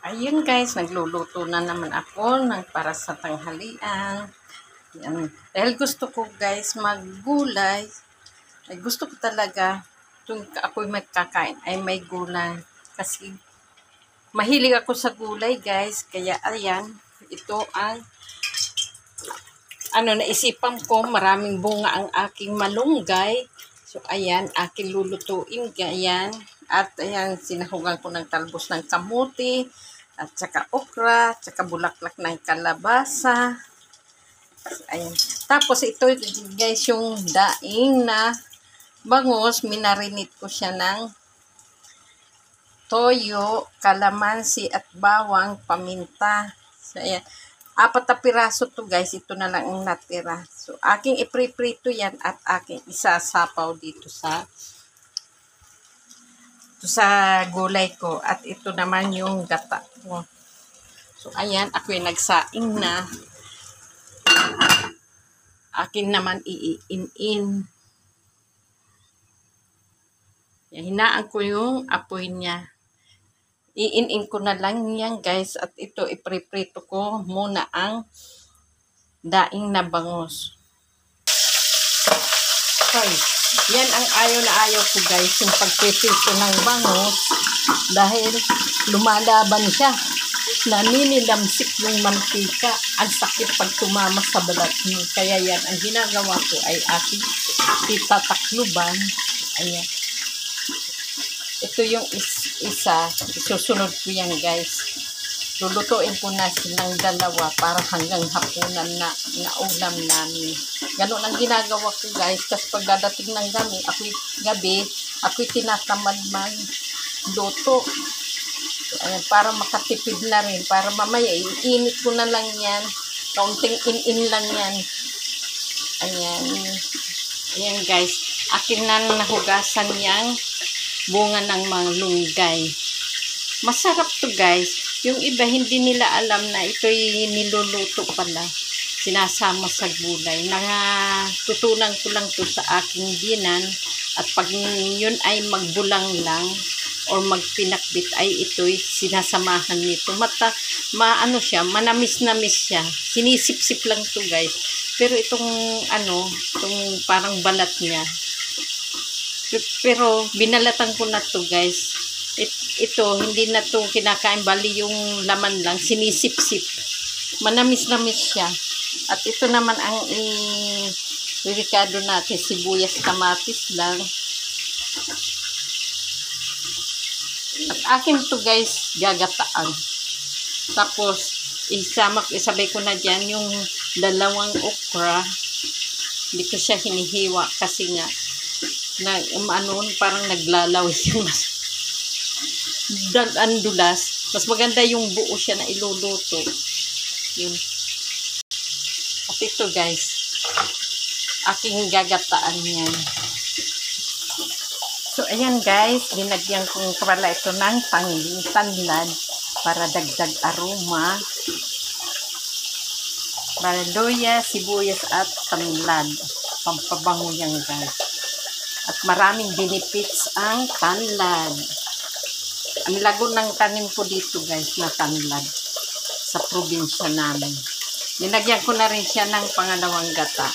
Ayun guys, nagluluto na naman ako ng para sa tanghalian. Yan. Dahil gusto ko guys maggulay. Ay gusto ko talaga kung ako'y magkakain ay may gulay. Kasi mahilig ako sa gulay guys. Kaya ayan, ito ang naisipan ko, maraming bunga ang aking malunggay. So ayan, aking lulutuin ganyan. At ayan, sinahugan ko ng talbos ng kamuti. At saka okra, saka bulaklak ng kalabasa. Ayan. Tapos ito guys yung daing na bangus. Minarinate ko siya ng toyo, kalamansi at bawang, paminta. So ayan. 4 na piraso to guys. Ito na lang ang natira. So aking ipriprito yan at aking isasapaw dito sa gulay ko. At ito naman yung gata ko. So, ayan, ako'y nagsaing na. Akin naman iin-in. Hinaan ko yung apoy niya. I-in-in ko na lang yan, guys. At ito, ipriprito ko muna ang daing na bangus. Okay. Yan ang ayaw na ayaw ko, guys. Yung pagpiprito ng bangus. Dahil lumalaban siya. Naninilamsik yung mantika. Ang sakit pag tumama sa balat mo. Kaya yan, ang ginagawa ko ay aking itatakluban. Ayan. Ito yung isa. Isusunod ko yan guys. Lulutuin ko na silang dalawa para hanggang hapunan na ulam namin. Ganun ang ginagawa ko guys. Kasi pagdadating ng gabi, ako'y tinatamad magluto. Ayan, para makatipid na rin. Para mamaya, iinit ko na lang yan. Kaunting in-in lang yan. Ayan. Ayan guys. Akin na nahugasan yang bunga ng malunggay. Masarap to guys. Yung iba hindi nila alam na ito'y niluluto pala. Sinasama sa gulay. Natutunan ko lang to sa aking binan. At pag yun ay magbulang lang, or magpinakbit ay ito'y sinasamahan nito. Maano siya, manamis-namis siya. Sinisip-sip lang to guys. Pero itong parang balat niya. Pero binalatan ko na to guys. Ito, hindi na to kinakain, bali yung laman lang, sinisip-sip. Manamis-namis siya. At ito naman ang ricado natin, sibuyas, kamatis lang. At akin to guys, gagataan. Tapos, isabay ko na dyan yung dalawang okra. Hindi ko siya hinihiwa kasi nga, parang naglalawis yung dulas. Mas maganda yung buo siya na iluluto. Yun. At ito guys, aking gagataan yan. So, ayan guys, linagyan ko pala ito ng tanlad para dagdag aroma. Luya, sibuyas at tanlad. Pampabango yan guys. At maraming benefits ang tanlad. Ang lago ng tanim ko dito guys na tanlad sa probinsya namin. Linagyan ko na rin siya ng pangalawang gata.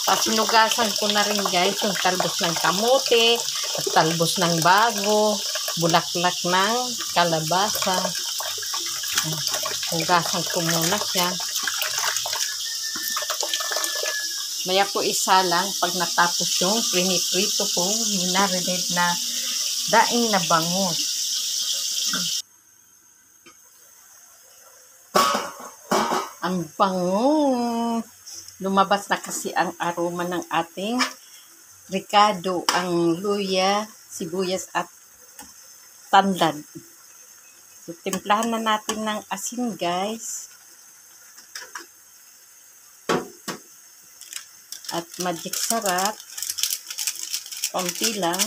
Tapos sinugasan ko na rin guys yung talbos ng kamote at talbos ng bago, bulaklak ng kalabasa. Hugasan ko muna siya. Maya ko isa lang pag natapos yung priniprito kong minarinate na daing na bangus. Ang bango. Lumabas na kasi ang aroma ng ating ricado, ang luya, sibuyas at tanlad. So, timplahan na natin ng asin guys. At magic sarap. Konti lang.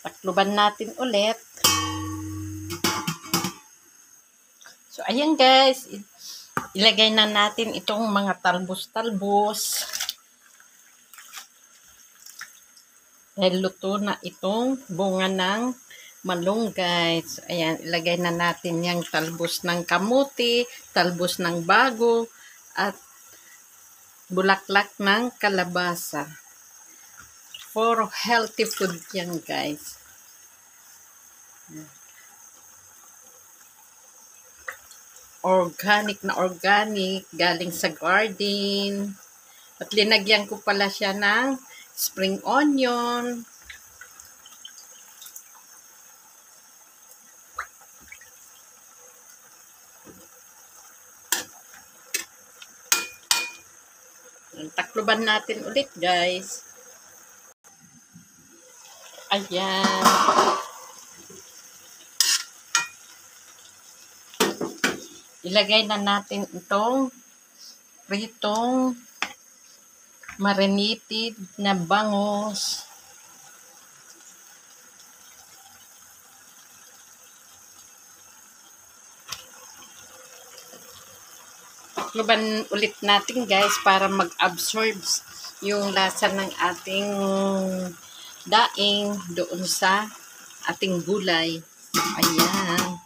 Takluban natin ulit. So, ayan guys. Ilagay na natin itong mga talbos-talbos. Dahil luto na itong bunga ng malunggay. So, ayan, ilagay na natin yung talbos ng kamuti, talbos ng bago, at bulaklak ng kalabasa. For healthy food yan, guys. Organic na organic, galing sa garden. At linagyan ko pala siya ng spring onion. Takloban natin ulit, guys. Ayan. Ilagay na natin itong pritong marinated na bangus. Takloban ulit natin, guys, para mag-absorb yung lasa ng ating daing doon sa ating gulay. Ayan.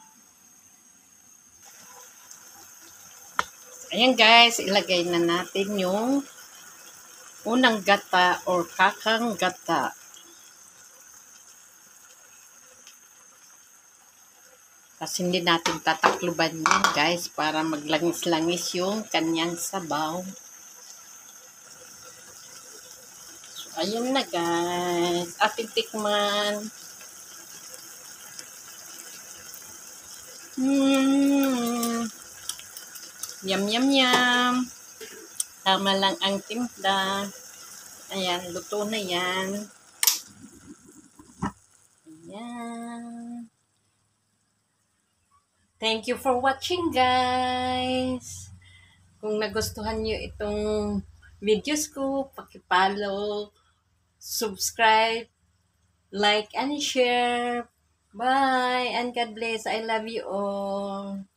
Ayan, guys, ilagay na natin yung unang gata or kakang gata. Kasi hindi natin tatakluban yan, guys, para maglangis-langis yung kanyang sabaw. So, ayun na, guys. Ating tikman. Yum, yum, yum. Tama lang ang timpla. Ayan, luto na yan. Ayan. Thank you for watching, guys. Kung nagustuhan nyo itong videos ko, paki-follow, subscribe, like, and share. Bye, and God bless. I love you all.